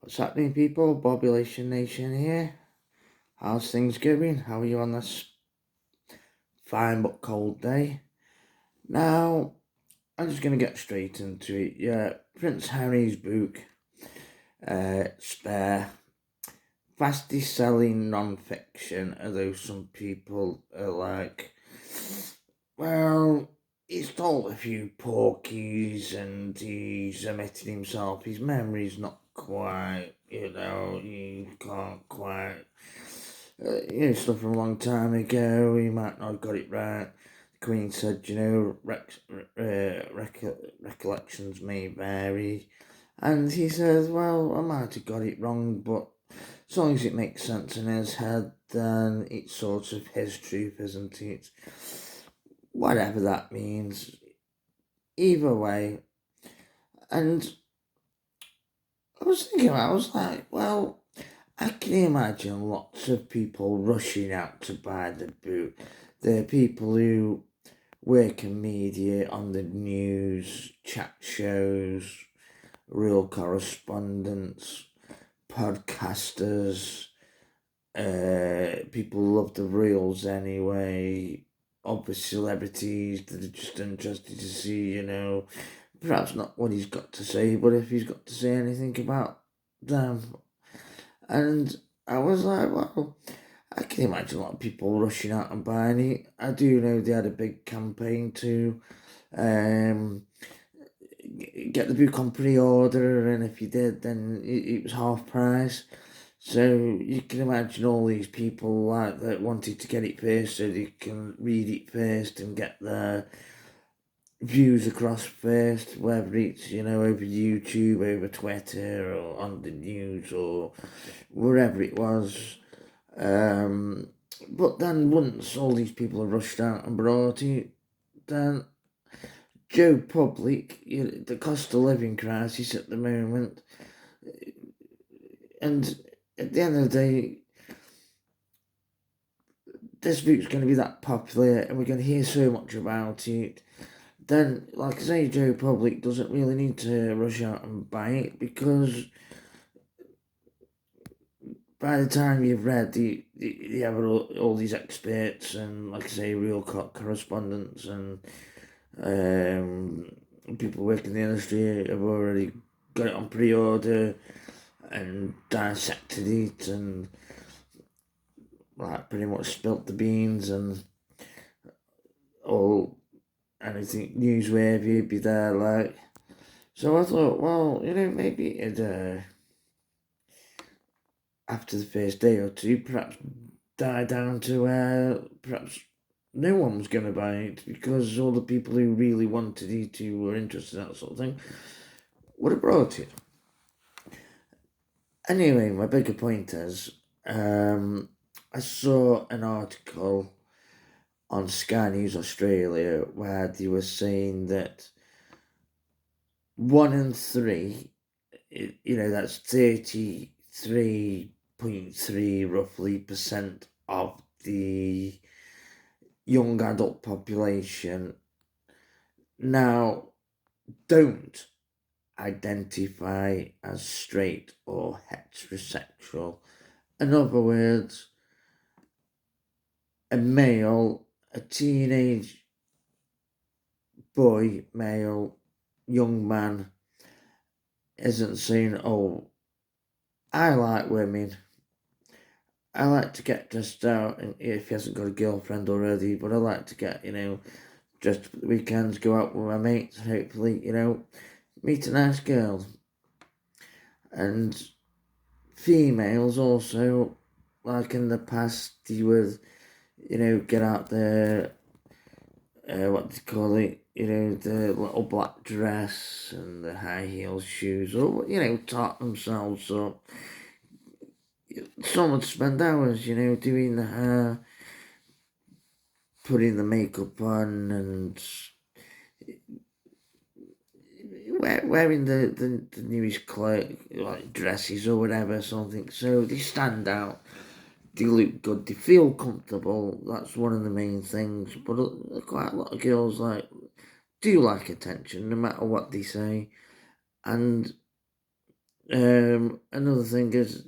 What's happening, people? Population Nation here. How's things going? How are you on this fine but cold day? Now, I'm just going to get straight into it. Yeah, Prince Harry's book, Spare, fastest selling non-fiction, although some people are like, well, he's told a few porkies and he's omitted himself. His memory's not quite, he can't quite, stuff from a long time ago. He might not have got it right. The Queen said, recollections may vary. And he says, well, I might have got it wrong, but as long as it makes sense in his head, then it's sort of his truth, isn't it? Whatever that means. Either way. And I was like, well, I can imagine lots of people rushing out to buy the book. There are people who work in media, on the news, chat shows, real correspondents, podcasters, people love the reels anyway, obvious celebrities that are just interested to see, perhaps not what he's got to say, but if he's got to say anything about them. And I was like, well, I can imagine a lot of people rushing out and buying it. I do know they had a big campaign to get the book on pre-order, and if you did, then it was half price. So you can imagine all these people like that wanted to get it first so they can read it first and get their views across first, whether it's, over YouTube, over Twitter, or on the news, or wherever it was. But then once all these people have rushed out and brought it, then Joe Public, the cost of living crisis at the moment, and at the end of the day, this book's going to be that popular and we're going to hear so much about it, then, like I say, Joe Public doesn't really need to rush out and buy it, because by the time you've read, you have all these experts and, like I say, real correspondents and people working in the industry have already got it on pre-order and dissected it and like pretty much spilt the beans and all anything newsworthy be there, like. So I thought, well, maybe it'd after the first day or two perhaps die down to where perhaps no one was going to buy it, because all the people who really wanted it, who were interested in that sort of thing, would have brought it. Anyway, my bigger point is, I saw an article on Sky News Australia where they were saying that 1 in 3, that's 33.3 roughly percent of the young adult population now don't identify as straight or heterosexual. In other words, a male, a teenage boy, male, young man isn't saying, oh, I like women. I like to get dressed out, and if he hasn't got a girlfriend already, but I like to get, dressed for the weekends, go out with my mates, and hopefully, meet a nice girl. And females also, like in the past, they would, get out there, what do you call it, the little black dress and the high heel shoes, or, tart themselves up. Some would spend hours, doing the hair, putting the makeup on, and wearing the newest clothes, like dresses or whatever, something. So they stand out, they look good, they feel comfortable. That's one of the main things. But quite a lot of girls do like attention, no matter what they say. And Another thing is,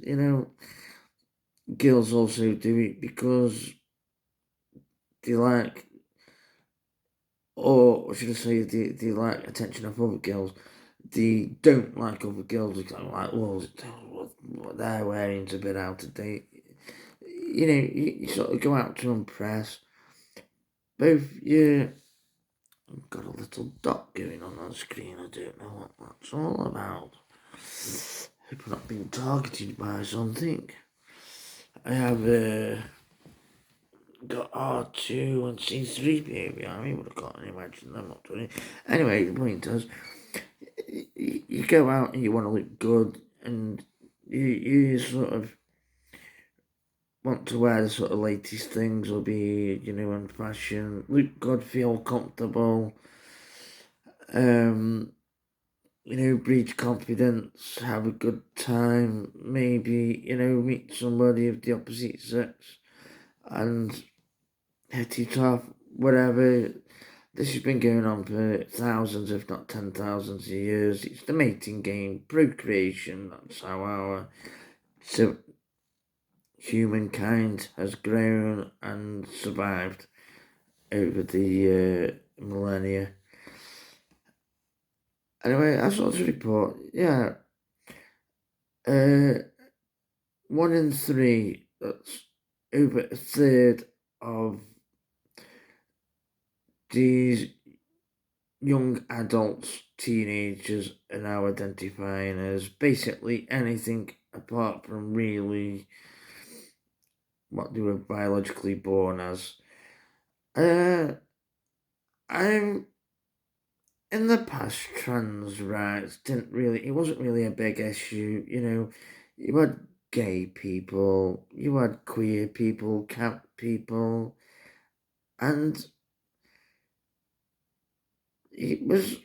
girls also do it because they like, or should I say, they like attention of other girls. They don't like other girls because I'm like, well, what they're wearing's a bit out of date. You sort of go out to impress. Both you got a little dot going on the screen. I don't know what that's all about. Hope I'm not being targeted by something. I have got R2 and C3 behind me, but I can't imagine them not doing it. Anyway, the point is, you go out and you want to look good, and you sort of want to wear the sort of latest things, or be, in fashion, look good, feel comfortable, breed confidence, have a good time, maybe, meet somebody of the opposite sex, and hit it off, whatever. This has been going on for thousands, if not 10,000s of years. It's the mating game, procreation. That's how our humankind has grown and survived over the millennia. Anyway, I saw this report. Yeah, 1 in 3. That's over a third of these young adults, teenagers, are now identifying as basically anything apart from really what they were biologically born as. I'm in the past, trans rights it wasn't really a big issue. You had gay people, you had queer people, camp people, and it was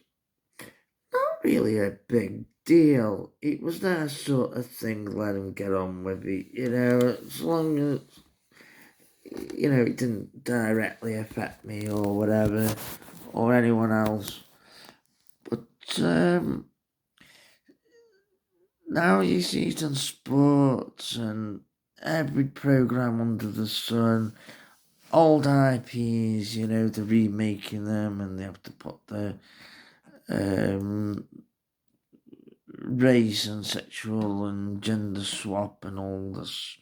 not really a big deal. It was that sort of thing, let them get on with it, as long as, it didn't directly affect me or whatever, or anyone else. But, now you see it on sports and every programme under the sun. Old IPs, they're remaking them, and they have to put the race and sexual and gender swap and all this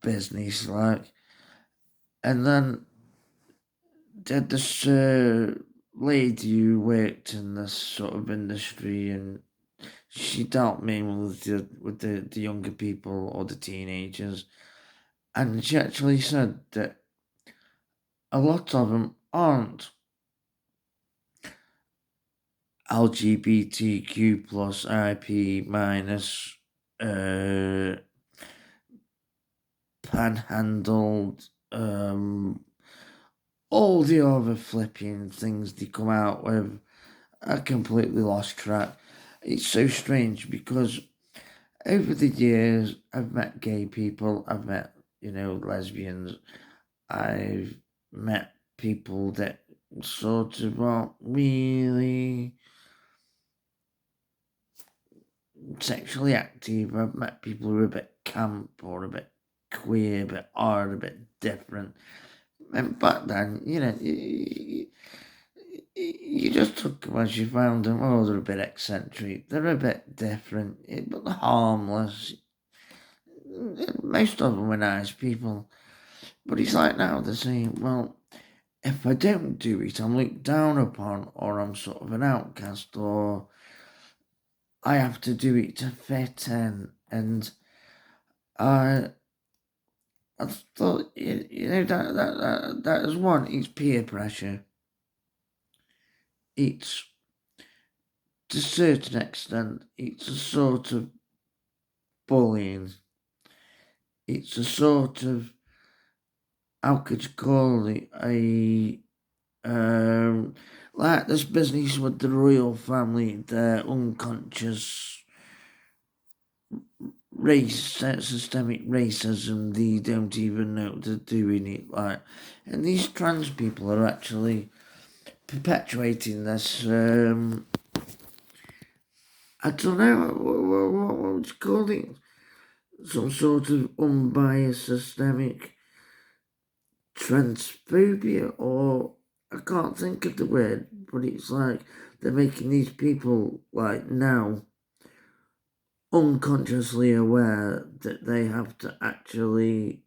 business, like. And then did this lady who worked in this sort of industry, and she dealt mainly with the younger people or the teenagers, and she actually said that a lot of them aren't LGBTQ plus IP minus panhandled, all the other flipping things they come out with. I completely lost track. It's so strange because over the years I've met gay people, I've met, lesbians, I've met people that sort of aren't really sexually active. I've met people who are a bit camp or a bit queer, but are a bit different. And back then, you just took them as you found them. Oh, they're a bit eccentric, they're a bit different, but they're harmless. Most of them were nice people. But it's like now they're saying, well, if I don't do it, I'm looked down upon, or I'm sort of an outcast, or I have to do it to fit in. And I thought, that is one. It's peer pressure. It's, to a certain extent, it's a sort of bullying. It's a sort of, how could you call it, like this business with the royal family, their unconscious systemic racism, they don't even know they're doing it, like. And these trans people are actually perpetuating this I don't know, what would you call it? Some sort of unbiased systemic transphobia, or I can't think of the word, but it's like they're making these people like now unconsciously aware that they have to actually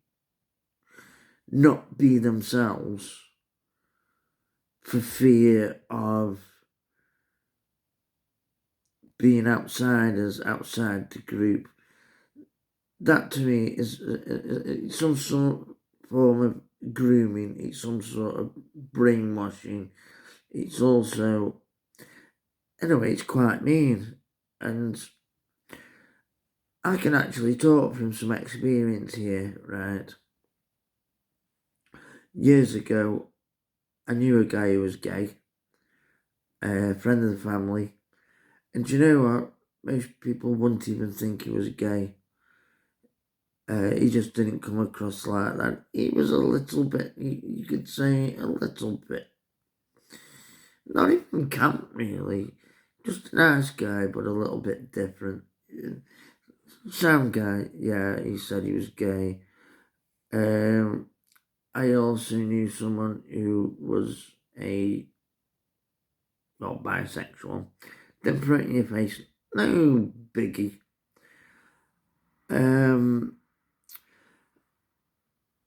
not be themselves for fear of being outsiders outside the group. That to me is some sort of form of grooming. It's some sort of brainwashing. It's also, anyway, it's quite mean. And I can actually talk from some experience here, right? Years ago, I knew a guy who was gay, a friend of the family. And do you know what? Most people wouldn't even think he was gay. He just didn't come across like that. He was a little bit, you could say, a little bit, not even camp really, just a nice guy, but a little bit different. Sound guy, yeah, he said he was gay. I also knew someone who was not bisexual. Then put it in your face, no biggie.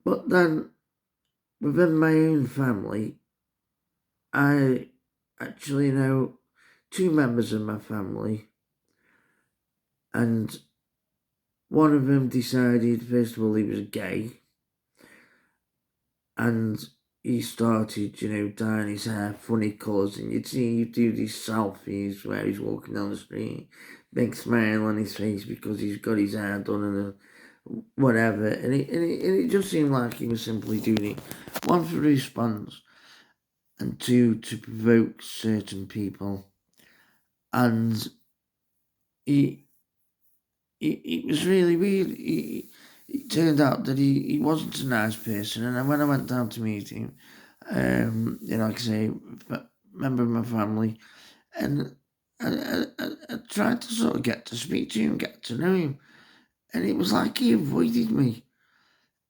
But then within my own family, I actually know two members of my family, and one of them decided, first of all, he was gay, and he started, dyeing his hair funny colours, and you'd see him do these selfies where he's walking down the street, big smile on his face because he's got his hair done and whatever, and it just seemed like he was simply doing it, one for response, and two, to provoke certain people. And it was really weird. It turned out that he wasn't a nice person, and then when I went down to meet him, like I say, member of my family, and I tried to sort of get to speak to him, get to know him, and it was like he avoided me,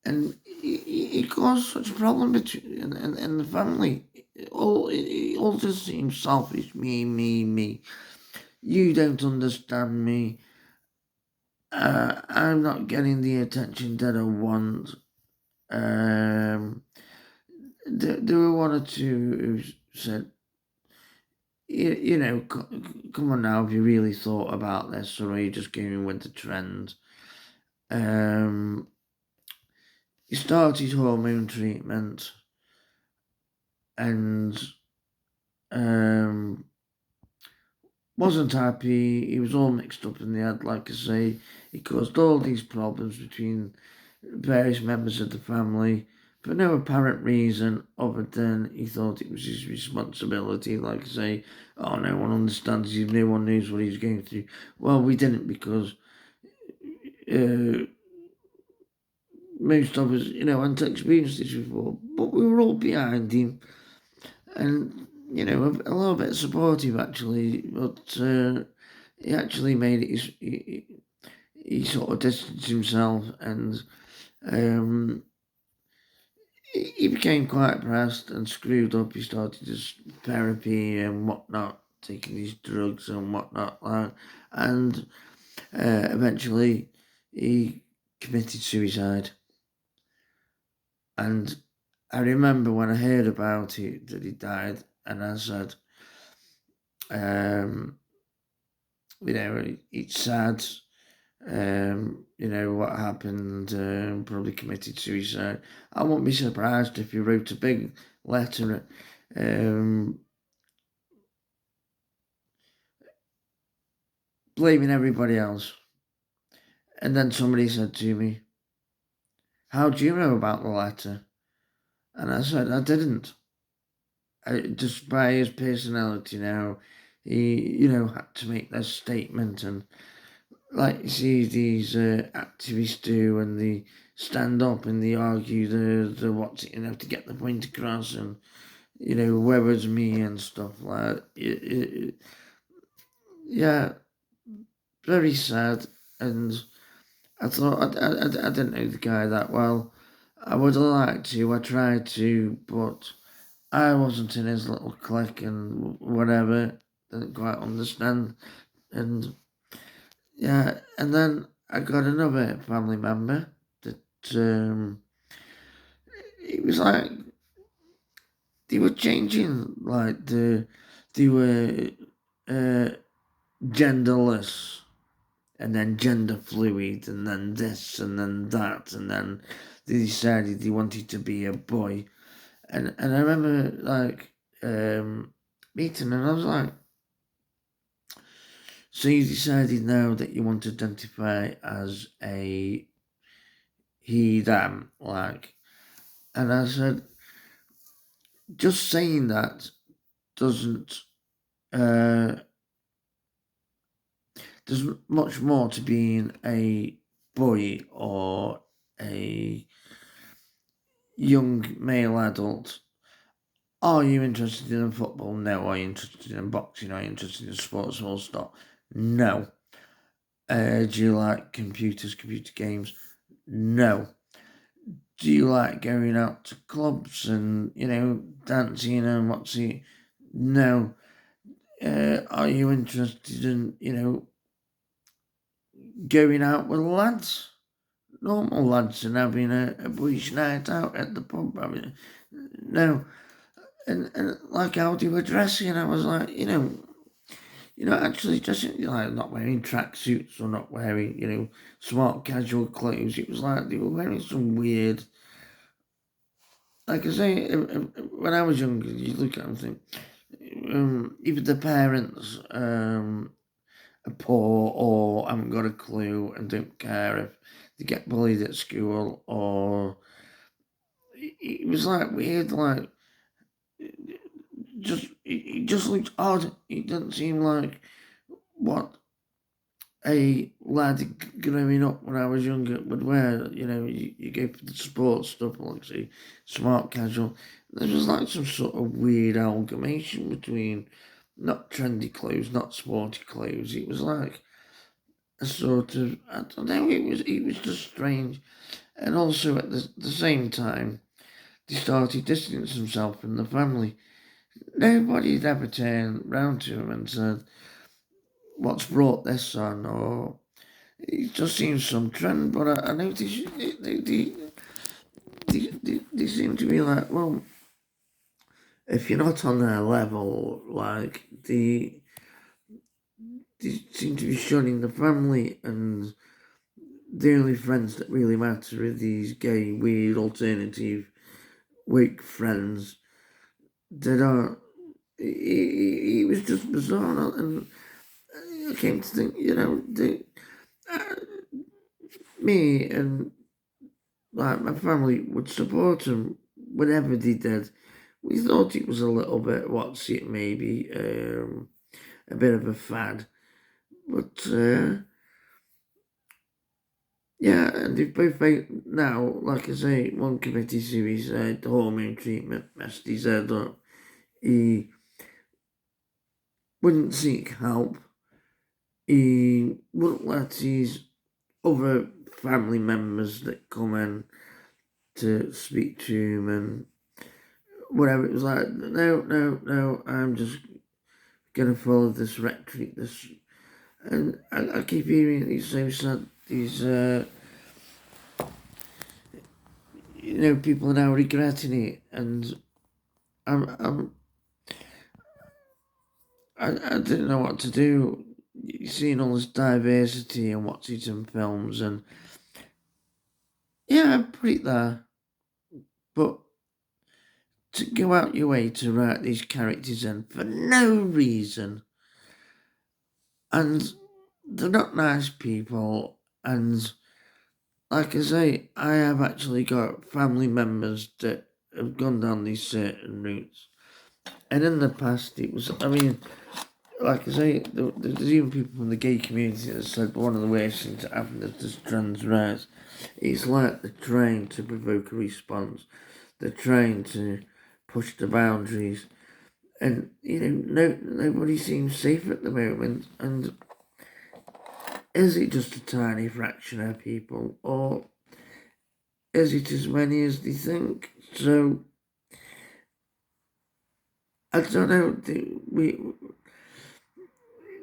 and it caused such a problem between in the family. It all just seems selfish. Me. You don't understand me. I'm not getting the attention that I want. There were one or two who said, come on now, have you really thought about this, or are you just going with the trend? He started hormone treatment, and wasn't happy. He was all mixed up in the head, like I say. He caused all these problems between various members of the family for no apparent reason other than he thought it was his responsibility. Like I say, oh, no one understands him, no one knows what he's going through. Well, we didn't, because most of us, hadn't experienced this before, but we were all behind him, and a little bit supportive actually, but he actually made it he sort of distanced himself, and he became quite depressed and screwed up. He started his therapy and whatnot, taking these drugs and whatnot, and eventually he committed suicide. And I remember when I heard about it, that he died, and I said, it's sad, what happened, probably committed suicide. I won't be surprised if he wrote a big letter, blaming everybody else. And then somebody said to me, how do you know about the letter? And I said, I didn't. Just by his personality now, he, had to make that statement. And like you see these activists do, and they stand up and they argue the what's it, to get the point across, and where was me and stuff like that. Yeah, very sad, and I thought I didn't know the guy that well. I would have liked to, I tried to, but I wasn't in his little clique and whatever, didn't quite understand, and yeah, and then I got another family member that, it was like, they were changing, like, they were, uh, genderless, and then gender fluid, and then this, and then that, and then they decided they wanted to be a boy. And I remember, like, meeting, and I was like, so you decided now that you want to identify as a he, them, like, and I said, just saying that doesn't, uh, there's much more to being a boy or a young male adult. Are you interested in football? No. Are you interested in boxing? Are you interested in sports? Full stop. No. Do you like computer games? No. Do you like going out to clubs and, dancing and what's it? No. Are you interested in, going out with lads? Normal lads and having a boys' night out at the pub? No. And like how they were dressing, I was like, actually dressing, like not wearing tracksuits or not wearing, smart casual clothes. It was like they were wearing some weird, like I say, when I was younger, you look at them and think, either the parents are poor or haven't got a clue and don't care if they get bullied at school, or it was like weird, like, it just looked odd. It didn't seem like what a lad growing up when I was younger would wear. You go for the sports stuff, like say smart casual. There was like some sort of weird amalgamation between not trendy clothes, not sporty clothes. It was like a sort of, I don't know. It was just strange, and also at the same time, they started distancing themselves from the family. Nobody had ever turned round to him and said, "What's brought this on?" or it just seems some trend, but I notice they seem to be like, well, if you're not on their level, like, they seem to be shunning the family, and the only friends that really matter are these gay, weird, alternative, weak friends that are. It was just bizarre, and I came to think, uh, me and, like, my family would support him whenever they did. We thought it was a little bit, what's it, maybe, a bit of a fad. But, yeah, and they've both now, like I say, one committed suicide, hormone treatment, messed his head up. He wouldn't seek help. He wouldn't let his other family members that come in to speak to him and whatever. It was like, no, no, no, I'm just gonna follow this rhetoric, this, and I keep hearing these so sad, these, people are now regretting it, and I'm I didn't know what to do. You're seeing all this diversity and what's it in films, and yeah, I put it there, but to go out your way to write these characters in for no reason, and they're not nice people, and like I say, I have actually got family members that have gone down these certain routes. And in the past, it was, I mean, like I say, there's even people from the gay community that said one of the worst things that happened is this trans rights. It's like they're trying to provoke a response. They're trying to push the boundaries. And, nobody seems safe at the moment. And Is it just a tiny fraction of people, or is it as many as they think? So, I don't know.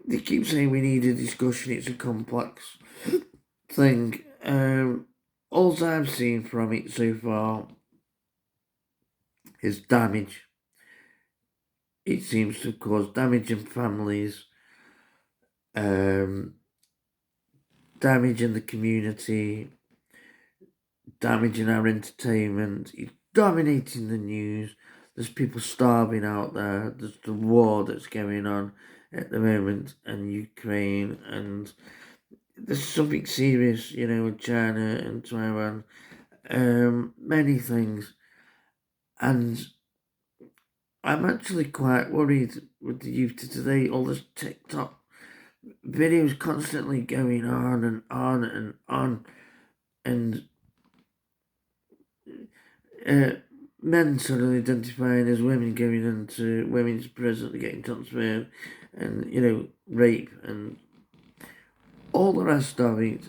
They keep saying we need a discussion. It's a complex thing. All I've seen from it so far is damage. It seems to cause damage in families, damage in the community, damage in our entertainment. It's dominating the news. There's people starving out there. There's the war that's going on at the moment in Ukraine, and there's something serious, with China and Taiwan. Many things, and I'm actually quite worried with the youth of today. All this TikTok videos constantly going on and on and on, and uh, men suddenly identifying as women going into women's prison, getting transferred, and rape and all the rest of it.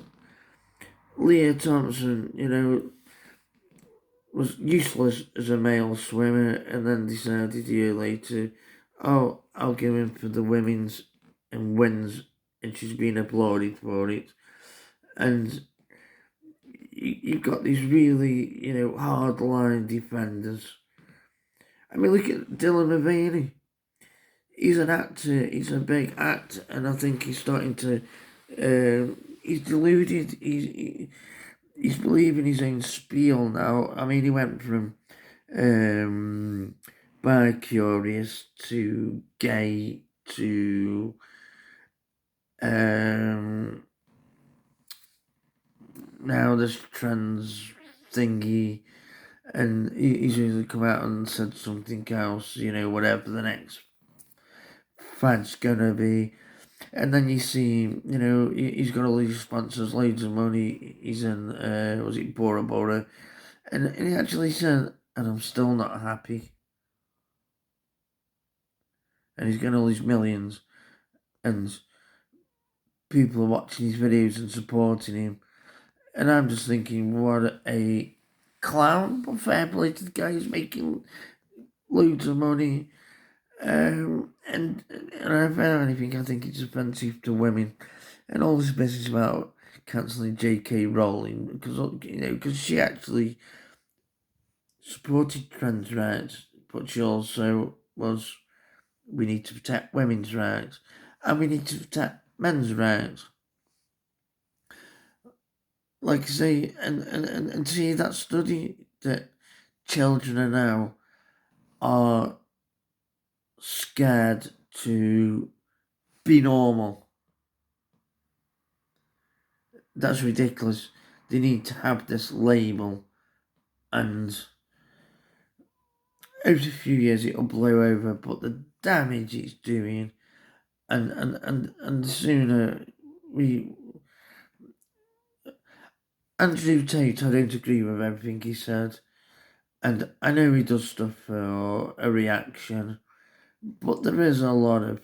Leah Thompson, was useless as a male swimmer, and then decided a year later, oh, I'll go in for the women's and wins, and she's been applauded for it. And you've got these really, hard-line defenders. I mean, look at Dylan Mulvaney. He's an actor. He's a big actor, and I think he's starting to. He's deluded. He's believing his own spiel now. I mean, he went from bi-curious to gay to now this trans thingy, and he's usually come out and said something else, whatever the next fad's gonna be. And then you see, he's got all these sponsors, loads of money. He's in, was it Bora Bora? And he actually said, and I'm still not happy. And he's getting all these millions, and people are watching his videos and supporting him. And I'm just thinking, what a clown. But fair play to the guy who's making loads of money. And if anything, I think it's offensive to women. And all this business about cancelling J.K. Rowling, because she actually supported trans rights, but she also was, we need to protect women's rights, and we need to protect men's rights. Like I say, and see that study that children are now are scared to be normal. That's ridiculous. They need to have this label, and over a few years it'll blow over, but the damage it's doing, and the sooner we. Andrew Tate, I don't agree with everything he said, and I know he does stuff for a reaction, but there is a lot of,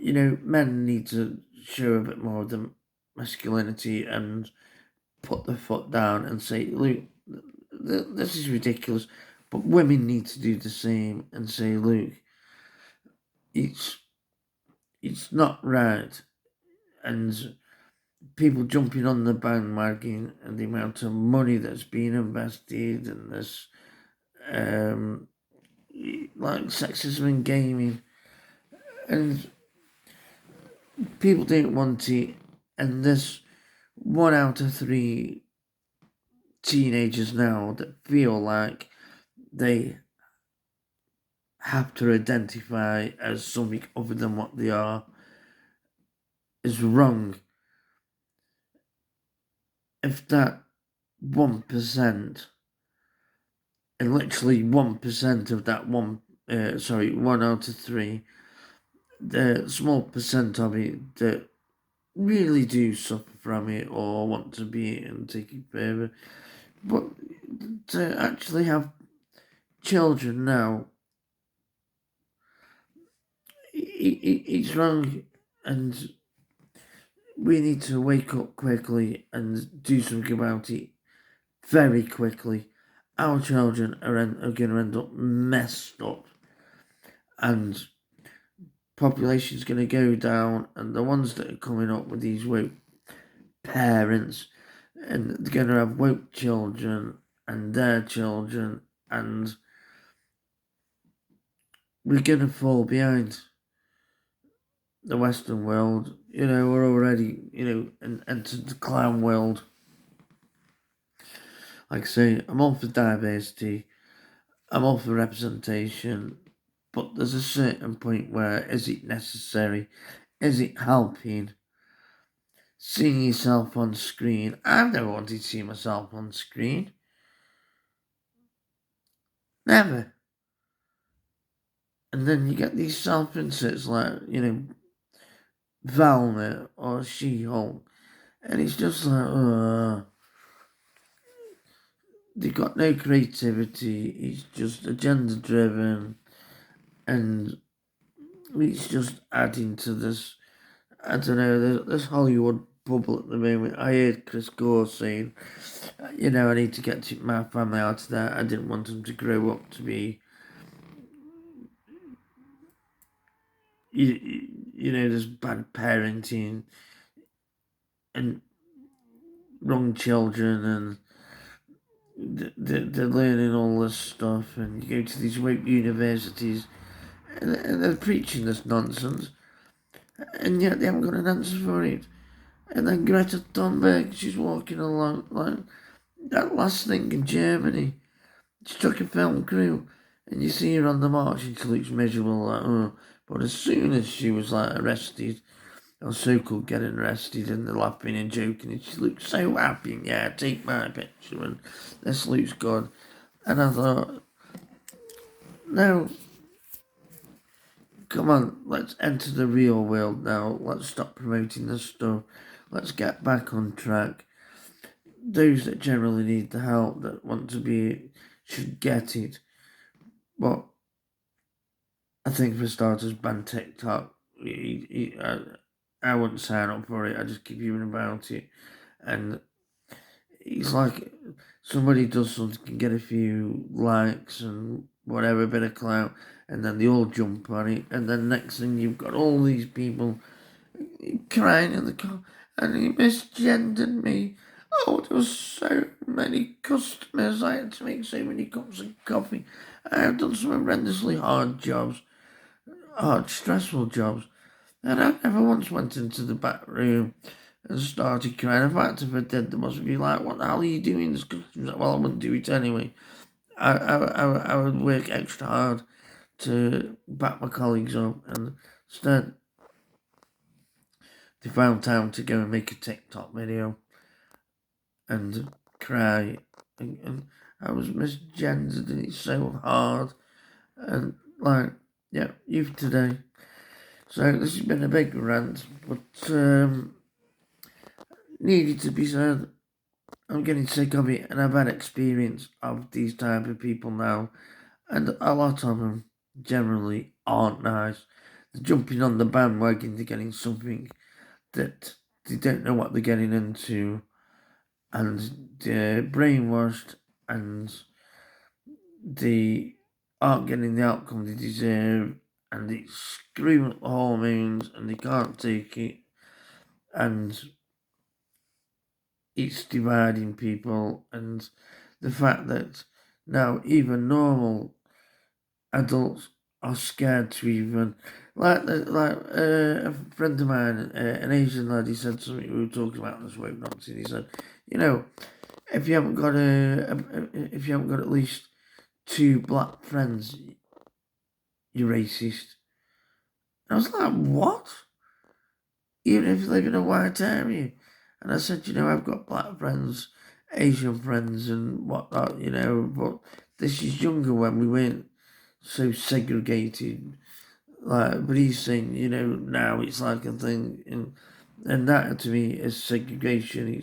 men need to show a bit more of the masculinity and put the foot down and say, look, this is ridiculous, but women need to do the same and say, look, it's not right, and people jumping on the bandwagon and the amount of money that's being invested in this, like sexism in gaming, and people don't want it, and this 1 out of 3 teenagers now that feel like they have to identify as something other than what they are is wrong. If that 1%, and literally 1% of that 1 out of 3, the small percent of it that really do suffer from it or want to be and take it further, but to actually have children now, it's wrong, and we need to wake up quickly and do something about it very quickly. Our children are going to end up messed up, and population's going to go down, and the ones that are coming up with these woke parents, and they're going to have woke children and their children, and we're going to fall behind the Western world. We're already, entered the clown world. Like I say, I'm all for diversity, I'm all for representation, but there's a certain point where, is it necessary? Is it helping? Seeing yourself on screen. I've never wanted to see myself on screen. Never. And then you get these self-inserts like, Velma or She-Hulk. And it's just like, they've got no creativity. It's just agenda-driven. And it's just adding to this, I don't know, this Hollywood bubble at the moment. I heard Chris Gore saying, I need to get my family out of that. I didn't want them to grow up to be, there's bad parenting and wrong children, and they're learning all this stuff, and you go to these woke universities, and they're preaching this nonsense, and yet they haven't got an answer for it. And then Greta Thunberg, she's walking along like that last thing in Germany. She took a film crew, and you see her on the march, and she looks miserable, like, oh. But as soon as she was like arrested, or so-called getting arrested, and they're laughing and joking, and she looks so happy, and yeah, take my picture, and this looks good. And I thought, no, come on, let's enter the real world now. Let's stop promoting this stuff. Let's get back on track. Those that generally need the help, that want to be, should get it. But I think for starters, ban TikTok. I wouldn't sign up for it. I just keep hearing about it, and it's like somebody does something, can get a few likes and whatever, a bit of clout, and then they all jump on it, and then next thing you've got all these people crying in the car, and he misgendered me. Oh, there was so many customers. I had to make so many cups of coffee. I have done some horrendously hard jobs, hard, stressful jobs. And I never once went into the back room and started crying. In fact, if I did, they must be like, what the hell are you doing? This customer's like, well, I wouldn't do it anyway. I would work extra hard to back my colleagues up, and instead they found time to go and make a TikTok video and cry. And I was misgendered, and it's so hard. And like, yeah, youth today. So this has been a big rant, but needed to be said. I'm getting sick of it, and I've had experience of these type of people now, and a lot of them generally aren't nice. They're jumping on the bandwagon, they're getting something that they don't know what they're getting into, and they're brainwashed, and they aren't getting the outcome they deserve, and it's screwing up the hormones, and they can't take it, and it's dividing people. And the fact that now even normal adults are scared to even, a friend of mine, an Asian lad, he said something, we were talking about this woke nonsense. He said, if you haven't got if you haven't got at least 2 black friends, you're racist. And I was like, what? Even if you live in a white area. And I said, I've got black friends, Asian friends, and whatnot, but this is younger when we weren't so segregated. But he's saying, now it's like a thing, and that to me is segregation.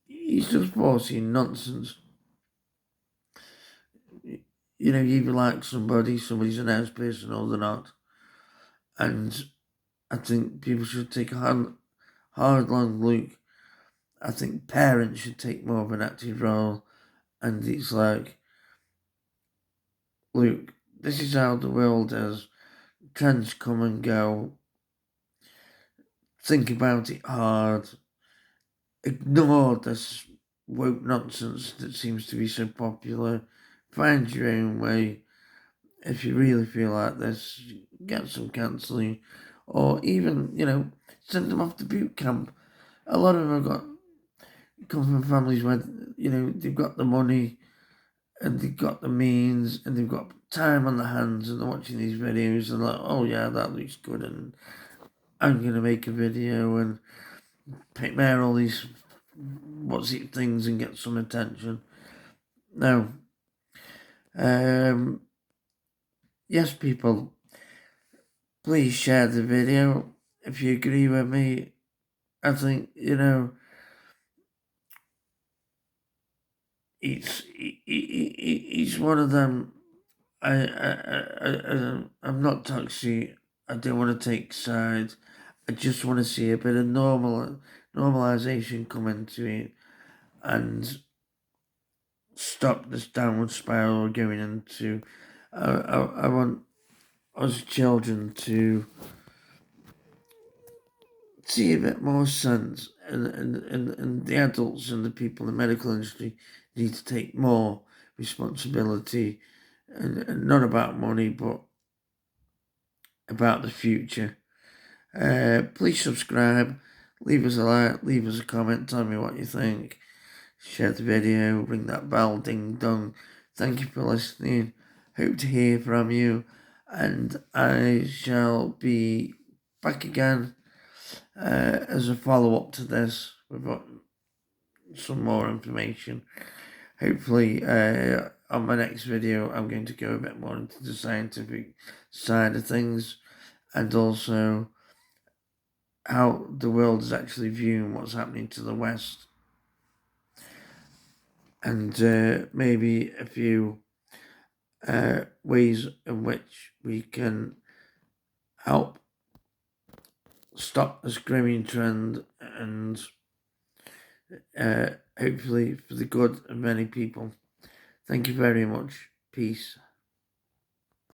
He's just forcing nonsense. You either like somebody's a nice person or they're not. And I think people should take a hard-line Luke. I think parents should take more of an active role, and it's like, Luke, this is how the world is. Trends come and go. Think about it hard. Ignore this woke nonsense that seems to be so popular. Find your own way. If you really feel like this, get some counselling, or even, send them off to boot camp. A lot of them come from families where, they've got the money and they've got the means and they've got time on their hands, and they're watching these videos and like, oh yeah, that looks good, and I'm going to make a video and prepare all these things and get some attention. Now, yes, people, please share the video if you agree with me. I think, it's one of them. I'm not toxic. I don't want to take sides. I just want to see a bit of normalization come into it and stop this downward spiral we're going into. I want us children to see a bit more sense, and the adults and the people in the medical industry need to take more responsibility, and not about money, but about the future. Please subscribe, leave us a like, leave us a comment, tell me what you think, share the video, ring that bell, ding dong. Thank you for listening. Hope to hear from you, and I shall be back again as a follow-up to this with some more information. Hopefully on my next video I'm going to go a bit more into the scientific side of things, and also how the world is actually viewing what's happening to the West, and maybe a few ways in which we can help stop this growing trend, and hopefully for the good of many people. Thank you very much. Peace.